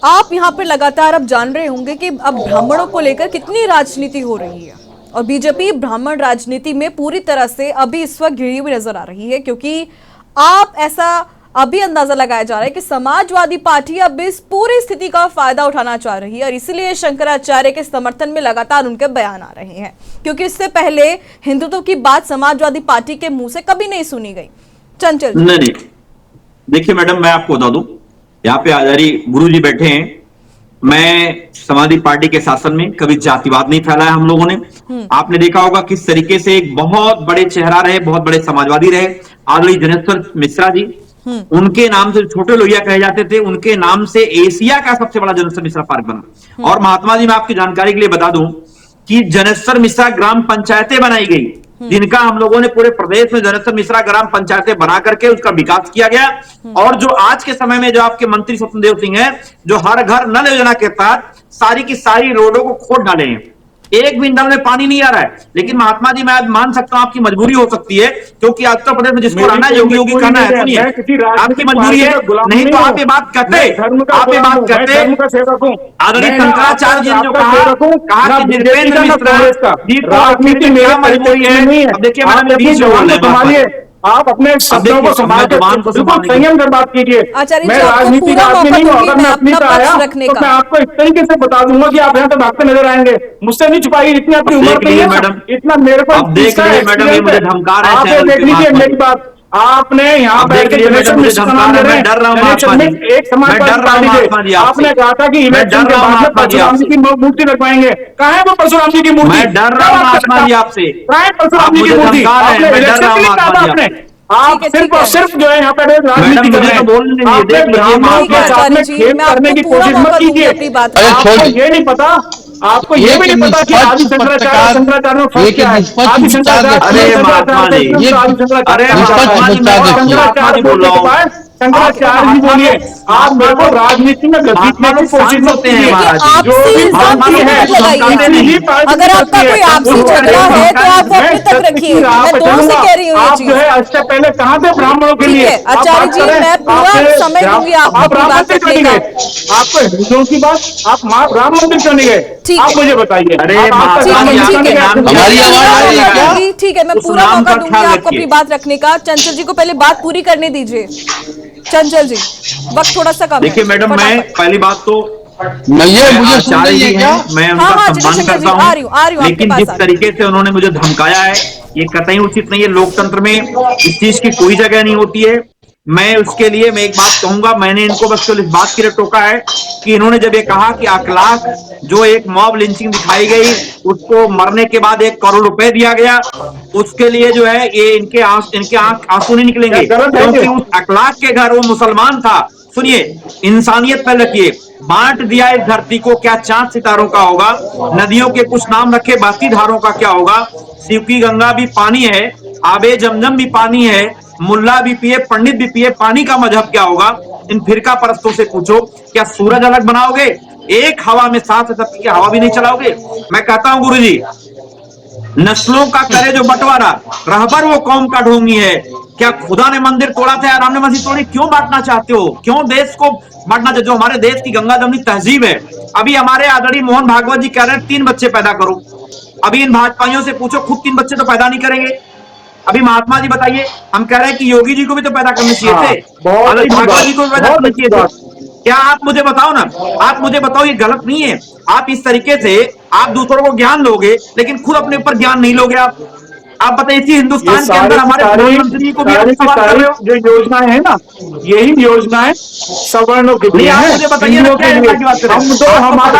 आप यहाँ पर लगातार अब जान रहे होंगे कि अब ब्राह्मणों को लेकर कितनी राजनीति हो रही है और बीजेपी ब्राह्मण राजनीति में पूरी तरह से अभी इस वक्त घिरी हुई नजर आ रही है, क्योंकि आप ऐसा अभी अंदाजा लगाया जा रहा है कि समाजवादी पार्टी अब इस पूरी स्थिति का फायदा उठाना चाह रही है और इसीलिए शंकराचार्य के समर्थन में लगातार उनके बयान आ रहे हैं, क्योंकि इससे पहले हिंदुत्व की बात समाजवादी पार्टी के मुंह से कभी नहीं सुनी गई। चंचल जी। नहीं, देखिए मैडम, मैं आपको बता दूं, यहाँ पे आचार्य गुरु जी बैठे हैं। मैं समाजवादी पार्टी के शासन में कभी जातिवाद नहीं फैलाया हम लोगों ने। आपने देखा होगा किस तरीके से एक बहुत बड़े चेहरा रहे, बहुत बड़े समाजवादी रहे आदरणीय जनेश्वर मिश्रा जी। उनके नाम से छोटे लोहिया कहे जाते थे, उनके नाम से एशिया का सबसे बड़ा जनेश्वर मिश्रा पार्क बना। और महात्मा जी, मैं आपकी जानकारी के लिए बता दूं कि जनेश्वर मिश्रा ग्राम पंचायतें बनाई गई, जिनका हम लोगों ने पूरे प्रदेश में जनेश्वर मिश्रा ग्राम पंचायतें बना करके उसका विकास किया गया। और जो आज के समय में जो आपके मंत्री स्वप्नदेव सिंह है, जो हर घर नल योजना के तहत सारी की सारी रोडों को खोद डाले हैं, एक भी नल में पानी नहीं आ रहा है। लेकिन महात्मा जी, मैं आज मान सकता हूं आपकी मजबूरी हो सकती है, क्योंकि उत्तर प्रदेश में जिसको रहना है योगी योगी करना है, सुनिए आपकी मजबूरी है। नहीं तो आप ये बात करते, आप ये बात करते। आदरणीय शंकराचार्य जी ने जो कहा कि नृपेंद्र मिश्रा जी को राजनीति में क्या मजबूरी है। अब देखिए मैडम, बीच में आप अपने शब्दों को संभाल कर बिल्कुल संयम कर बात कीजिए। मैं राजनीति आदमी नहीं हूँ, अगर मैं अपनी पे आया तो मैं आपको इस तरीके से बता दूंगा कि आप यहाँ तक भागते नजर आएंगे। मुझसे नहीं छुपाई, इतनी आपकी उम्र नहीं है मैडम, इतना मेरे को देख लीजिए मैडम, ये मुझे धमका रहे हैं। आप देख लीजिए मेरी बात, आपने यहाँ बैठ के मैं डर रहा हूँ, एक समाजवादी पार्टी, आपने कहा था कि इलेक्शन के बाद में परशुराम जी की मूर्ति लगवाएंगे। कहाँ है वो परशुराम जी की मूर्ति? मैं डर रहा हूँ महात्मा जी आपसे, कहाँ है परशुराम जी की मूर्ति? आपने इलेक्शन के लिए कहा था आपने, आप सिर्फ और सिर्फ जो है यहाँ पे राजनीति कर रहे हैं। आपने ब्राह्मणों के साथ में खेल करने की कोशिश मत कीजिए। आपको ये नहीं पता, आपको ये भी नहीं पता कि आदि शंकराचार्य में फर्क क्या है। आदि शंकराचार्य शंकराचार्य जी बोलिए, आप मेरे को राजनीति में घसीटने की कोशिश मत कीजिए। जो भी बात है, अगर आपका कोई आपसी झगड़ा है तो आप वो अपने तक रखिए, मैं दोनों से कह रही हूँ ये आप जो है इससे पहले कहाँ थे ब्राह्मणों के लिए? आचार्य जी, मैं पूरा समय दूंगी आपको बात रखने का। आपको हिंदुओं की बात, आप राम मंदिर क्यों नहीं गए? आप मुझे बताइए। ठीक है, मैं पूरा मौका दूंगी आपको अपनी बात रखने का। चंचल जी को पहले बात पूरी करने दीजिए। चंचल जी, वक्त थोड़ा सा कम। देखिए मैडम, मैं पहली बात तो मुझे सुन रही है क्या? मैं उनका सम्मान करता हूँ, लेकिन जिस तरीके से उन्होंने मुझे धमकाया है ये कतई उचित नहीं है। लोकतंत्र में इस चीज की कोई जगह नहीं होती है। मैं उसके लिए मैं एक बात कहूंगा, मैंने इनको बस केवल इस बात के लिए टोका है कि इन्होंने जब ये कहा कि अखलाक जो एक मॉब लिंचिंग दिखाई गई, उसको मरने के बाद 1 करोड़ रुपए दिया गया, उसके लिए जो है ये इनके आंसू नहीं निकलेंगे, क्योंकि उस अखलाक के घर वो मुसलमान था। सुनिए, इंसानियत पर रखिए, बांट दिया इस धरती को, क्या चांद सितारों का होगा? नदियों के कुछ नाम रखे, बाकी धारों का क्या होगा? शिव की गंगा भी पानी है, आबे जमजम भी पानी है, मुल्ला भी पिए, पंडित भी पिए, पानी का मजहब क्या होगा? इन फिरका परस्तों से पूछो, क्या सूरज अलग बनाओगे? एक हवा में साथ सबकी क्या हवा भी नहीं चलाओगे? मैं कहता हूं गुरुजी, नस्लों का करे जो बंटवारा, रहबर वो कौम का ढोंगी है। क्या खुदा ने मंदिर तोड़ा था या राम ने मस्जिद तोड़ी? क्यों बांटना चाहते हो? क्यों देश को बांटना चाहते हो? जो हमारे देश की गंगा जमनी तहजीब है। अभी हमारे आदरणीय मोहन भागवत जी कह रहे हैं 3 बच्चे पैदा करो। अभी इन भाजपाइयों से पूछो, खुद 3 बच्चे तो पैदा नहीं करेंगे। अभी महात्मा जी बताइए, हम कह रहे हैं कि योगी जी को भी तो पैदा करने चाहिए थे, भागवत जी को भी पैदा करने चाहिए थे। क्या आप मुझे बताओ ना, आप मुझे बताओ, ये गलत नहीं है? आप इस तरीके से आप दूसरों को ज्ञान लोगे, लेकिन खुद अपने ऊपर ज्ञान नहीं लोगे। आप बताइए, इसी हिंदुस्तान के अंदर हमारे प्रधानमंत्री को भी सवाल कर रहे हो। जो योजनाएं है ना, यही योजनाएं सवर्णों के लिए आप मुझे बताइए, हम तो हमारे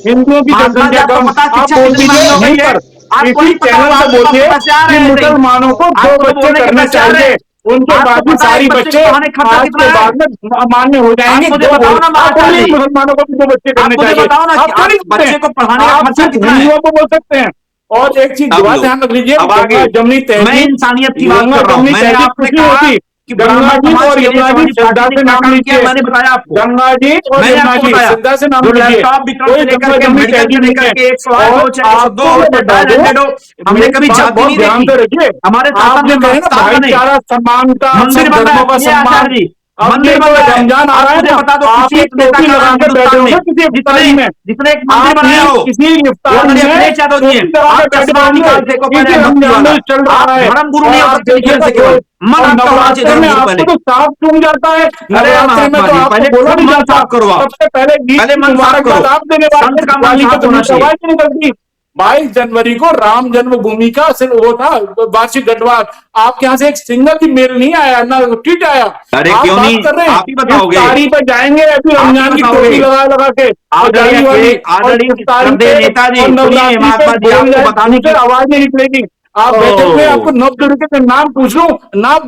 हिंदुओं की जनसंख्या कम, आप बोल दीजिए यहीं पर इसी चैनल से बोलिए कि मुसलमानों को 2 बच्चे करने चाहिए, उनके बाद भी सारी बच्चे आज के बाद में मान्य हो जाएंगे। मुसलमानों को भी 2 बच्चे करने चाहिए। बच्चे को पढ़ाने का खर्चा कितना है? हिंदुओं को बोल सकते हैं, और एक चीज अब बात लो। ध्यान रख लीजिए, अब आगे। गंगा जमनी तहजीब, मैं इंसानियत की बात गंगा कर रहा हूं। जमनी मैंने तहजीब आपने कुछ नहीं कहा होती। कि गंगा ब्राह्मण जी समाज और के लिए यमुना जी समाज श्रद्धा पार्टी से ने क्या नाम काम किया, लीजिए। मैंने बताया आपको। गंगा जी और मैंने यमुना आपको जी बताया श्रद्धा से नाम जो लीजिए, लैपटॉप वितरण कोई से लेकर गंगा के जमनी मेडिकल से तहजीब लेकर नहीं के है। 108 हो और चाहे 102 आपको हो मैं चाहे बता दूं, 900 हो, हमने मेरी कभी बात जाति बहुत नहीं ध्यान देखी। से रखिए। हमारे शासन आपने में कहे ना मस्तान बने, भाईचारा, समानता, मंदिर सब बन रहा धर्मों का है। ये सम्मान। आचार्य जी, अब ये मंदिर जो बन रहा है। रमजान आ आप रहा है मुझे ना, बता दो आप किसी एक एक नेता टोपी का लगा नाम के बैठे हिंदुस्तान में होंगे किसी इफ्तारी में, जिसने एक मंदिर आप बनाया हो, किसी वो इफ्तारी आदरणीय में अखिलेश यादव जी टोपी हैं। लगा के आप बैठे चश्मा होंगे, निकाल फेंको पहले क्योंकि मुफ्ती रमजान वाला। चल आप रहा है। धर्म गुरु नहीं और हो आप सकते देखिएगा नीचे से केवल मन और आपका होना चाहिए नवरात्र धर्म में गुरु आपको पहले। तो सांप सूंघ जाता है, अरे नवरात्रि में महात्मा तो जी, आपको पहले बोला खुद नहीं मन जाता। साफ करो आप। सबसे पहले ईद पहले की मन साफ करो। मुबारकबाद आप देने वाले संत थे, का मन दिवाली साफ पे होना तो चाहिए। आवाज नहीं निकलती। 22 जनवरी को राम जन्मभूमि का सिर्फ वो था वार्षिक गढ़वाल, आपके यहाँ से एक सिंगल भी मेल नहीं आया, ना ट्वीट आया। अरे आप क्यों बात नहीं, कर रहे हैं आप ही बताओगे। इफ्तारी पे जाएंगे अभी आप ही रमजान की बताओगे। टोपी लगा लगा के और दाढ़ी वाली, और आदरणीय इफ्तारी श्रद्धेय पे नेताजी, और सुनिए नवरात्रि पे महात्मा जी, बोल आपको जाए बताने मुझसे की आवाज नहीं निकलेगी। आप बैठे हुए, आपको नवदुर्गा के नाम पूछ लूं,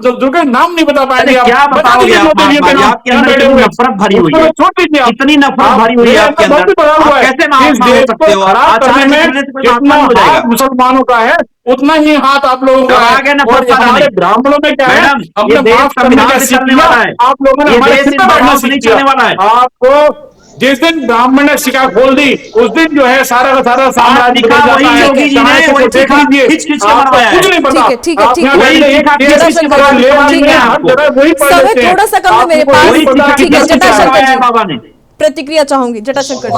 दुर्गा के नाम नहीं बता अरे पाएंगे आप। क्या बता बताओगे दीजिए आप नौ देवियों महात्मा के जी, नाम, आपके यहाँ अंदर बैठे कितनी हुए। नफरत भरी हुई उसको है, छोड़ दीजिए आप। कितनी नफरत आप भरी हुई है मेरे आपके अंदर अंदर। बहुत भरा आप हुआ है। कैसे इस महात्मा हो देश सकते को हो? खराब करने आचार्य में जी से कोई महात्मा जितना नहीं हो जाएगा। हाथ मुसलमानों का है, उतना ही हाथ आप लोगों कब का आ है। गया नफरत और फैलाने? हमारे ब्राह्मणों में क्या है, मैडम, ये हमने देश माफ करने संविधान का से सीख चलने लिया, वाला है। आप लोगों ने ये हमारे देश सिर इस पे बैठना दबाव से सीख नहीं लिया। चलने वाला है। आपको जिस दिन ब्राह्मण ने शिका खोल दी, उस दिन जो है सारा का सारा आज साम्राज्य सिखा बदल जाता वही है। योगी जी चाहे ने, से वही तो देख सिखा लीजिए, खींच खींच के आपको मरवाया कुछ है। नहीं पता। ठीक है, आप ठीक यहाँ है। वही बैठे सिखा एक खींच देश खींच के जटाशंकर मरवा जी, ले आने ठीक में है। हर आपको। जगह वही पढ़ समय लेते हैं। थोड़ा सा कम है मेरे आपको पास। वही वही सिखा ठीक है, खींच के जटाशंकर मरवाया है जी, बाबा ने। प्रतिक्रिया चाहूंगी जटाशंकर जी।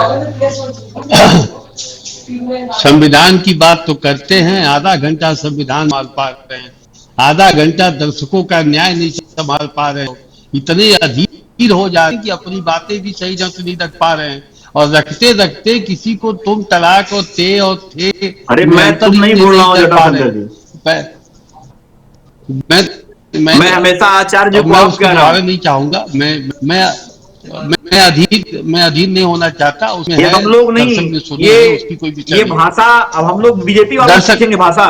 संविधान की बात तो करते हैं, आधा घंटा संविधान संभाल पा रहे हैं, आधा घंटा दर्शकों का न्याय नहीं संभाल पा रहे हो, इतने अधीर हो जा रहे हैं कि अपनी बातें भी सही ढंग से नहीं रख पा रहे हैं, और रखते रखते किसी को तुम तलाक और थे अरे में मैं अंतर तुम नहीं बोल रहा हूँ कर पा रहे जटाशंकर जी, हैं। मैं मैं हमेशा आचार्य जी अब को मैं आप उसको कह रहा दोबारा हूँ। नहीं चाहूंगा। मैं अधीर नहीं होना चाहता, उसमें ये है हम लोग नहीं, दर्शक ने सुने ये हैं, उसकी कोई विषय ये नहीं। भाषा अब हम लोग बीजेपी वालों से दर्शक सीखेंगे भाषा।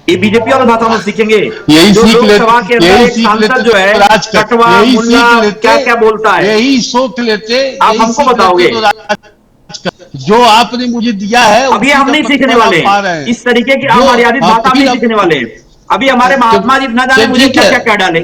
ये बीजेपी वाला भाषा में सीखेंगे। यही जो सीख लोकसभा के लेते, अंदर यही एक सीख सांसद लेते जो है तो राज कर, कटवा यही मुल्ला सीख लेते, क्या क्या बोलता है, यही सोच लेते, आप यही हमको सीख बताओगे। लेते तो राज कर। जो आपने मुझे दिया है अब ये उसी हम का नहीं सीखने प्रतिफल वाले आप पा हैं, रहे हैं। इस तरीके की जो अमर्यादित भाषा हम फिर नहीं अब सीखने वाले हैं। अभी हमारे महात्मा जी न जाने मुझे ठीक क्या है, क्या कह डाले,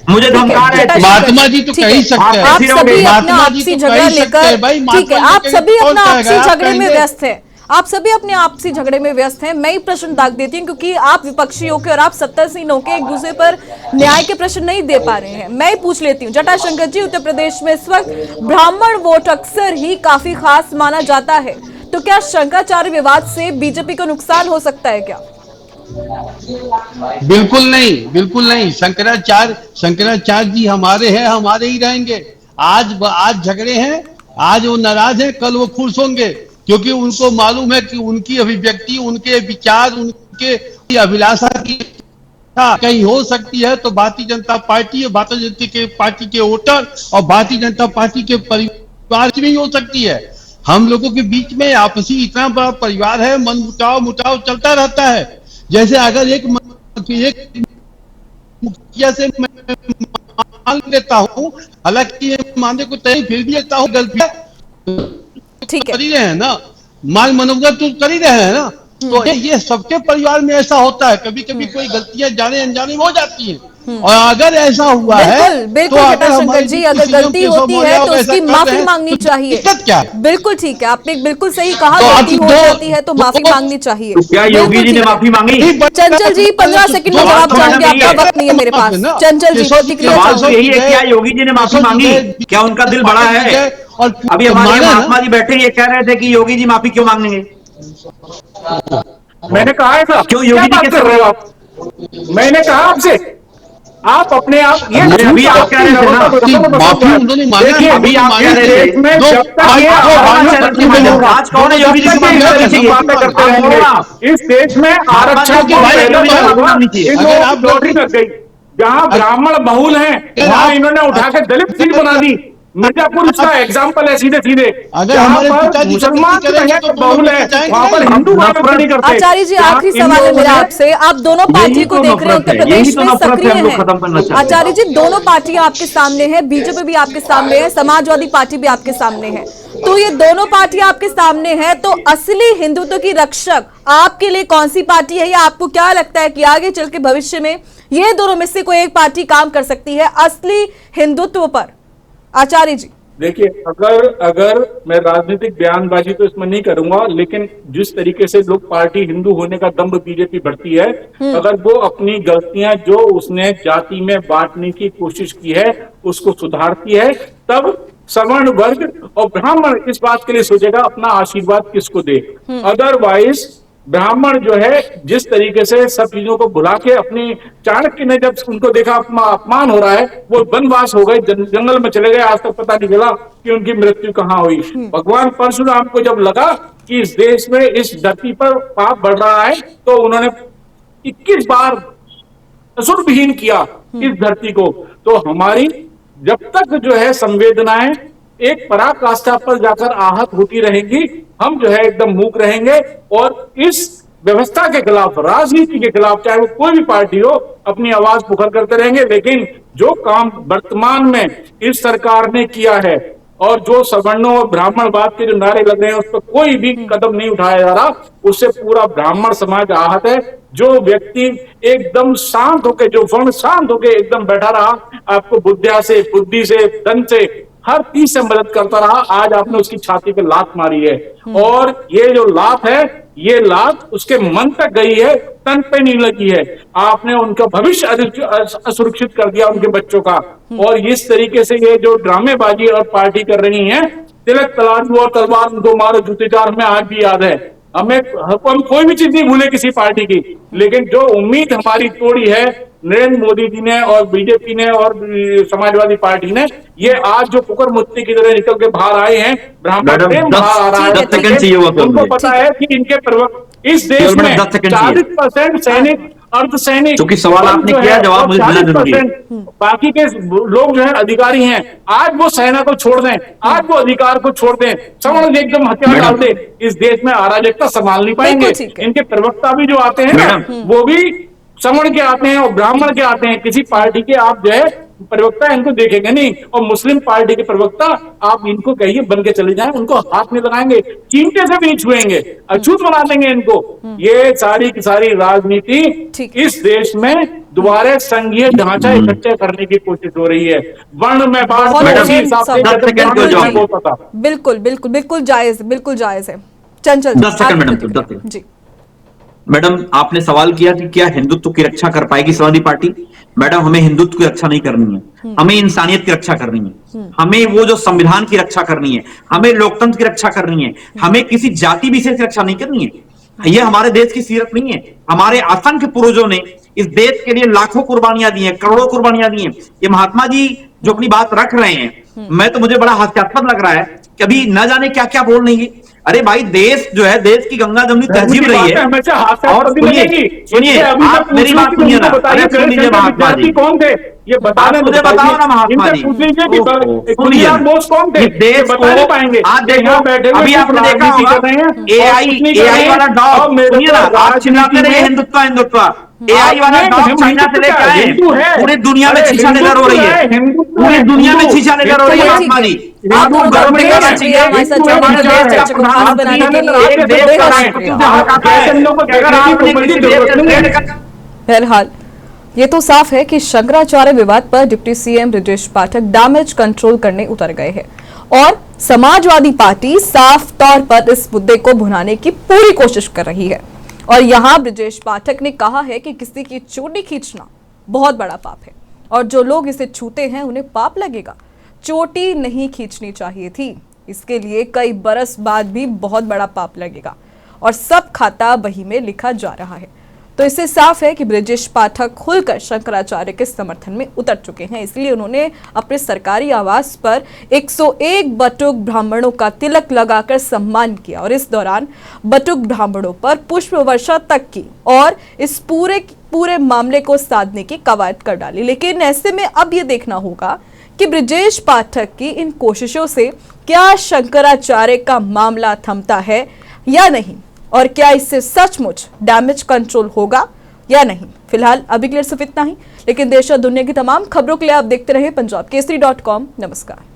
मुझे ठीक धमका है रहे थे। जटाशंकर महात्मा जी तो ठीक कह ही है। सकते हैं, आप फिर हो गए। सभी अपना महात्मा जी आपसी तो झगड़ा कह ही सकते लेकर हैं भाई, ठीक है, महात्मा आप जी सभी कहेंगे, अपना कौन आपसी कहेगा? आप झगड़े में कहेंगे। व्यस्त हैं। आप सभी अपने आपसी झगड़े में व्यस्त हैं। मैं ही प्रश्न दाग देती हूँ क्योंकि आप विपक्षी होकर और आप सत्तासीन होकर एक दूसरे पर न्याय के प्रश्न नहीं दे पा रहे हैं। मैं ही पूछ लेती हूँ जटाशंकर जी, उत्तर प्रदेश में इस वक्त ब्राह्मण वोट अक्सर ही काफी खास माना जाता है, तो क्या शंकराचार्य विवाद से बीजेपी को नुकसान हो सकता है क्या? बिल्कुल नहीं, बिल्कुल नहीं। शंकराचार्य जी हमारे हैं, हमारे ही रहेंगे। आज झगड़े हैं, आज वो नाराज हैं, कल वो खुश होंगे, क्योंकि उनको मालूम है कि उनकी अभिव्यक्ति, उनके विचार, उनके अभिलाषा की कहीं हो सकती है तो भारतीय जनता पार्टी और भारतीय जनता पार्टी के वोटर और भारतीय जनता पार्टी के परिवार में ही हो सकती है। हम लोगों के बीच में आपसी इतना बड़ा परिवार है, मन मुटाव चलता रहता है। जैसे अगर एक मुखिया से मैं मान लेता हूँ, हालांकि ये मानने को तय फिर भी लेता हूँ, गलतियां ठीक है, कर ही रहे हैं ना, मान मनोगत तो कर ही रहे हैं ना। तो ये सबके परिवार में ऐसा होता है, कभी कभी कोई गलतियां जाने अनजाने में हो जाती हैं, और अगर ऐसा हुआ है बिल्कुल बिल्कुल तो अगर जटाशंकर हमारे जी, बीच अगर किसी नियम गलती के होती है तो ऐसा उसकी कर रहे माफी हैं, मांगनी तो चाहिए। दिक्कत क्या है? बिल्कुल ठीक है, आपने बिल्कुल सही कहा, तो गलती आप हो दो- जाती है तो माफी दो- मांगनी चाहिए। तो क्या योगी बिल्कुल जी ने ठीक है। माफी मांगी? चंचल जी 15 सेकंड में जवाब चाहूंगी, आपका वक्त नहीं है मेरे पास। चंचल जी प्रतिक्रिया सवाल तो चाहूंगी। यही है, क्या योगी जी ने माफी मांगी? क्या उनका दिल बड़ा है? और अभी हमारे मांगा ना। महात्मा जी बैठे ये कह रहे थे कि योगी जी माफी क्यों मांगेंगे? मैंने कहा है साहब, क्यों क्या योगी जी बात के कर रहे हो आप? मैंने कहा आपसे, आप अपने आप ये अभी आप कह रहे थे ना कि माफी उन्होंने मांगा, देखिए, अभी आप कह रहे थे, देश में दो जब तक ये चैनल के माध्यम से आज कौन है योगी जी की माफी मांगनी चाहिए? बातें करते आप बोलो ना। रहेंगे, इस देश में महात्मा जी आरक्षण को को भाई पहले योगी जी दिया माफी हुआ, मांगनी चाहिए। इन अगर लोगों आप की लॉटरी लग गई। जहां ब्राह्मण बहुल हैं वहां इन्होंने उठा के दलित सीट बना दी। मिर्जापुर उसका एग्जाम्पल है सीधे सीधे। अगर जहाँ हमारे पर पिताजी मुसलमान करेंगे हैं तो तो बहुल है, चाहेंगे वहाँ पर नहीं। हिंदू वहां नहीं करते। आचार्य जी, जहाँ आखिरी इन सवाल है लोगों मेरा ने- आपसे। आप दोनों पार्टी को देख रहे हैं, उत्तर प्रदेश में सक्रिय हम लोग खत्म करना हैं। चाहते हैं। आचार्य जी, दोनों पार्टियां आपके सामने हैं, बीजेपी भी आपके सामने है, समाजवादी पार्टी भी आपके सामने है। तो ये दोनों पार्टियां आपके सामने हैं, तो असली हिंदुत्व की रक्षक आपके लिए कौन सी पार्टी है, या आपको क्या लगता है कि आगे चल के भविष्य में ये दोनों में से कोई एक पार्टी काम कर सकती है असली हिंदुत्व पर? आचार्य जी, देखिए, अगर मैं राजनीतिक बयानबाजी तो इसमें नहीं करूंगा, लेकिन जिस तरीके से लोग पार्टी हिंदू होने का दम्भ बीजेपी बढ़ती है, अगर वो अपनी गलतियां जो उसने जाति में बांटने की कोशिश की है उसको सुधारती है, तब सवर्ण वर्ग और ब्राह्मण इस बात के लिए सोचेगा अपना आशीर्वाद किसको दे। अदरवाइज ब्राह्मण जो है जिस तरीके से सब चीजों को भुला के, अपनी चाणक्य ने जब उनको देखा अपमान हो रहा है, वो वनवास हो गए, जंगल में चले गए, आज तक पता नहीं चला कि उनकी मृत्यु कहाँ हुई। भगवान परशुराम को जब लगा कि इस देश में, इस धरती पर पाप बढ़ रहा है, तो उन्होंने 21 बार असुर विहीन किया इस धरती को। तो हमारी जब तक जो है संवेदनाएं एक पराकाष्ठा पर जाकर आहत होती रहेंगी, हम जो है एकदम मूक रहेंगे और इस व्यवस्था के खिलाफ, राजनीति के खिलाफ, चाहे वो कोई भी पार्टी हो, अपनी आवाज पुकार करते रहेंगे। लेकिन जो काम वर्तमान में इस सरकार ने किया है और जो सवर्णों और ब्राह्मणवाद के जो नारे लग रहे हैं, उस पर कोई भी कदम नहीं उठाया जा रहा, उससे पूरा ब्राह्मण समाज आहत है। जो व्यक्ति एकदम शांत होकर, जो वर्ण शांत होकर एकदम बैठा रहा, आपको बुद्धिया से, बुद्धि से, धन से, हर चीज से मदद करता रहा, आज आपने उसकी छाती पे लात मारी है। और ये जो लात है, ये लात उसके मन तक गई है, तन पे नहीं लगी है। आपने उनका भविष्य असुरक्षित कर दिया, उनके बच्चों का। और इस तरीके से ये जो ड्रामेबाजी और पार्टी कर रही है, तिलक तलाशू और तलवार उनको मारो जूते चार, हमें आज भी याद है। हम कोई भी चीज नहीं भूले किसी पार्टी की, लेकिन जो उम्मीद हमारी तोड़ी है नरेंद्र मोदी जी ने और बीजेपी ने और समाजवादी पार्टी ने, ये आज जो कुकर मुत्ती की तरह निकल के बाहर आए हैं, ब्राह्मण प्रेम बाहर आ रहा है। उनको पता है कि इनके इस देश में 40% सैनिक, अर्धसैनिक, क्योंकि सवाल आपने किया, जवाब मुझे देना जरूरी है। बाकी के लोग जो है अधिकारी हैं, आज वो सेना को छोड़ दें, आज वो अधिकार को छोड़ दें, सवर्ण एकदम हथियार डाल दें, इस देश में अराजकता संभाल नहीं पाएंगे। इनके प्रवक्ता भी जो आते हैं ना, वो भी सवर्ण के आते हैं और ब्राह्मण के आते हैं। किसी पार्टी के आप जो है प्रवक्ता इनको देखेंगे नहीं, और मुस्लिम पार्टी के प्रवक्ता आप इनको कहिए बन के चले जाएं, उनको हाथ में लगाएंगे, चिमटे से भी नहीं छुएंगे, अछूत बना देंगे इनको। ये सारी की सारी राजनीति इस देश में दोबारा संघीय ढांचा इकट्ठा करने की कोशिश हो रही है। वर्ण में बिल्कुल बिल्कुल बिल्कुल जायज, बिल्कुल जायज है। चंचल 10 सेकंड मैडम, 10 सेकंड जी। मैडम, आपने सवाल किया कि क्या हिंदुत्व की रक्षा कर पाएगी समाजवादी पार्टी? मैडम, हमें हिंदुत्व की रक्षा नहीं करनी है, हमें इंसानियत की रक्षा करनी है, हमें वो जो संविधान की रक्षा करनी है, हमें लोकतंत्र की रक्षा करनी है, हमें किसी जाति विशेष की रक्षा नहीं करनी है। ये हमारे देश की सीरत नहीं है। हमारे असंख्य पूर्वजों ने इस देश के लिए लाखों कुर्बानियां दी हैं, करोड़ों कुर्बानियां दी हैं। ये महात्मा जी जो अपनी बात रख रहे हैं, मैं तो मुझे बड़ा हास्यास्पद लग रहा है, कभी न जाने क्या क्या बोल रही है। अरे भाई, देश जो है, देश की गंगा जमुनी तहजीब रही है। और सुनिए, आप मेरी बात सुनिए ना, अरे सुन लीजिए महात्मा जी, कौन थे ये बताने, मुझे बताओ ना महात्मा जी, सुनिए, कौन थे देश बता नहीं पाएंगे। आज देखो, अभी आपने देखा होगा एआई वाला डॉग, सुनिए ना, आप चिल्लाते रहिए हिंदुत्व हिंदुत्व, एआई वाला डॉग चाइना से लेके आए, पूरी दुनिया में शीशा लेकर हो रही है, पूरी दुनिया में शीशा लेकर हो रही है। महात्मा जी, आपको गर्व नहीं करना चाहिए हमारे देश का बहरहाल ये तो साफ है कि शंकराचार्य विवाद पर deputy CM Brajesh Pathak damage control करने उतर गए हैं और समाजवादी पार्टी साफ तौर पर इस मुद्दे को भुनाने की पूरी कोशिश कर रही है। और यहां ब्रजेश पाठक ने कहा है कि किसी की चोटी खींचना बहुत बड़ा पाप है और जो लोग इसे छूते हैं उन्हें पाप लगेगा। चोटी नहीं खींचनी चाहिए थी, इसके लिए कई बरस बाद भी बहुत बड़ा पाप लगेगा और सब खाता बही में लिखा जा रहा है। तो इससे साफ है कि ब्रजेश पाठक खुलकर शंकराचार्य के समर्थन में उतर चुके हैं। इसलिए उन्होंने अपने सरकारी आवास पर 101 बटुक ब्राह्मणों का तिलक लगाकर सम्मान किया और इस दौरान बटुक ब्राह्मणों पर पुष्प वर्षा तक की और इस पूरे मामले को साधने की कवायद कर डाली। लेकिन ऐसे में अब ये देखना होगा कि ब्रिजेश पाठक की इन कोशिशों से क्या शंकराचार्य का मामला थमता है या नहीं, और क्या इससे सचमुच डैमेज कंट्रोल होगा या नहीं। फिलहाल अभी के लिए सिर्फ इतना ही, लेकिन देश और दुनिया की तमाम खबरों के लिए आप देखते रहे पंजाब केसरी.com। नमस्कार।